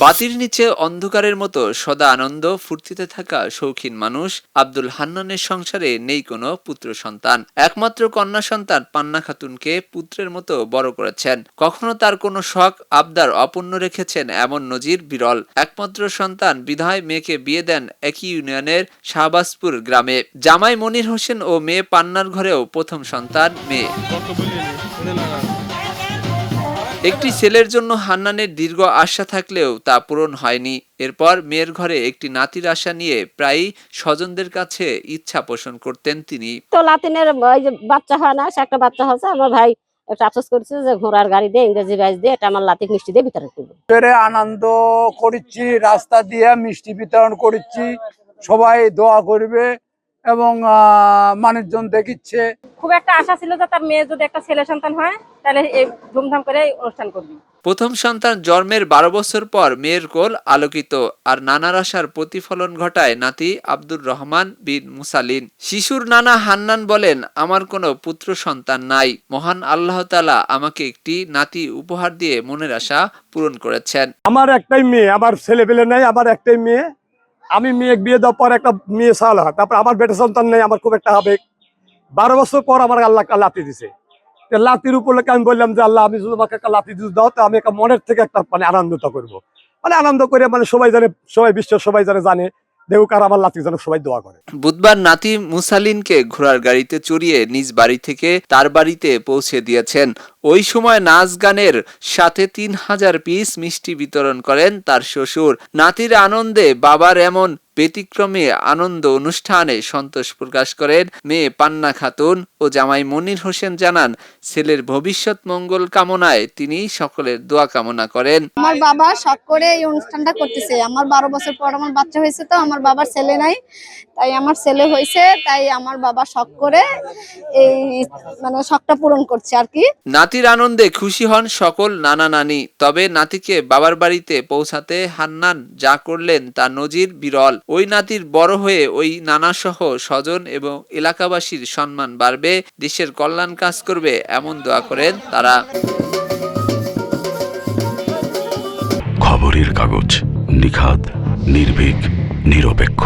বাতির নিচে অন্ধকারের মতো সদা আনন্দ ফুর্তিতে থাকা শৌখিন মানুষ আব্দুল হান্নানের সংসারে নেই কোনো পুত্র সন্তান। একমাত্র কন্যা সন্তান পান্না খাতুনকে পুত্রের মতো বড় করেছেন। কখনো তার কোনো শখ আবদার অপূর্ণ রেখেছেন এমন নজির বিরল। একমাত্র সন্তান বিধায় মেয়েকে বিয়ে দেন একই ইউনিয়নের শাহবাজপুর গ্রামে। জামাই মনির হোসেন ও মেয়ে পান্নার ঘরেও প্রথম সন্তান মেয়ে। একটি ছেলের জন্য হান্নানের দীর্ঘ আশা থাকলেও তা পূরণ হয়নি। এরপর মেয়ের ঘরে একটি নাতির আশা নিয়ে প্রায়ই স্বজনদের কাছে ইচ্ছা পোষণ করতেন তিনি। তো লাতিনের ওই যে বাচ্চা হয় না, সে একটা বাচ্চা হচ্ছে, আমার ভাই একটা আফসোস করেছে যে ঘোড়ার গাড়ি দিয়ে ইংরেজি গাছ দিয়ে এটা আমার লাতিক মিষ্টি দিয়ে বিতরণ করবো। আনন্দ করেছি, রাস্তা দিয়ে মিষ্টি বিতরণ করেছি, সবাই দোয়া করবে এবং মানুষজন দেখিচ্ছে। খুব একটা আশা ছিল যে তার মেয়ে যদি একটা ছেলে সন্তান হয় তাহলে এই ধুমধাম করে অনুষ্ঠান করবি। প্রথম সন্তান জন্মের 12 বছর পর মেয়ের কোল আলোকিত, আর নানার আশার প্রতিফলন ঘটায় নাতি আব্দুর রহমান বিন মুসালিন। শিশুর নানা হান্নান বলেন, আমার কোনো পুত্র সন্তান নাই। মহান আল্লাহ তাআলা আমাকে একটি নাতি উপহার দিয়ে মনের আশা পূরণ করেছেন। আমার একটাই মেয়ে, আমার ছেলে পেলে নাই, আমার একটাই মেয়ে। আমি মেয়ে বিয়ে দেওয়ার পর একটা মেয়ে সাল হয়, তারপর আমার বেটা সন্তান নেই। আমার খুব একটা আবেগ। 12 বছর পর আমার আল্লাহ লাতি দিছে। লাতির উপলক্ষে আমি বললাম যে আল্লাহ, আমি যদি আমাকে একটা লাতি দাও তো আমি একটা মনের থেকে একটা আনন্দটা করবো, আনন্দ করে সবাই জানে, সবাই বিশ্বের সবাই জানে দেখুক আর আমার লাতি যেন সবাই দোয়া করে। বুধবার নাতি মুসালিনকে ঘোড়ার গাড়িতে চড়িয়ে নিজ বাড়ি থেকে তার বাড়িতে পৌঁছে দিয়েছেন। ওই সময় নাচ গানের সাথে 3000 পিস মিষ্টি বিতরণ করেন তার শ্বশুর। নাতির আনন্দে বাবার এমন ব্যতিক্রমী আনন্দ অনুষ্ঠানে সন্তোষ প্রকাশ করেন মেয়ে পান্না খাতুন ও জামাই মনির হোসেন। জানান, ছেলের ভবিষ্যৎ মঙ্গল কামনায় তিনি সকলের দোয়া কামনা করেন। আমার বাবা শখ করে এই অনুষ্ঠানটা করতেছে। আমার 12 বছর পর আমার বাচ্চা হয়েছে, তো আমার বাবার ছেলে নাই, তাই আমার ছেলে হয়েছে, তাই আমার বাবা শখ করে এই শখটা পূরণ করছে আর কি। নাতির আনন্দে খুশি হন সকল নানা নানি। তবে নাতিকে বাবার বাড়িতে পৌঁছাতে হান্নান যা করলেন তা নজির বিরল। ওই নাতির বড় হয়ে ওই নানা সহ স্বজন এবং এলাকাবাসীর সম্মান বাড়বে, দেশের কল্যাণ কাজ করবে, এমন দোয়া করেন তারা। খবরের কাগজ, নিখাত, নির্ভীক, নিরপেক্ষ।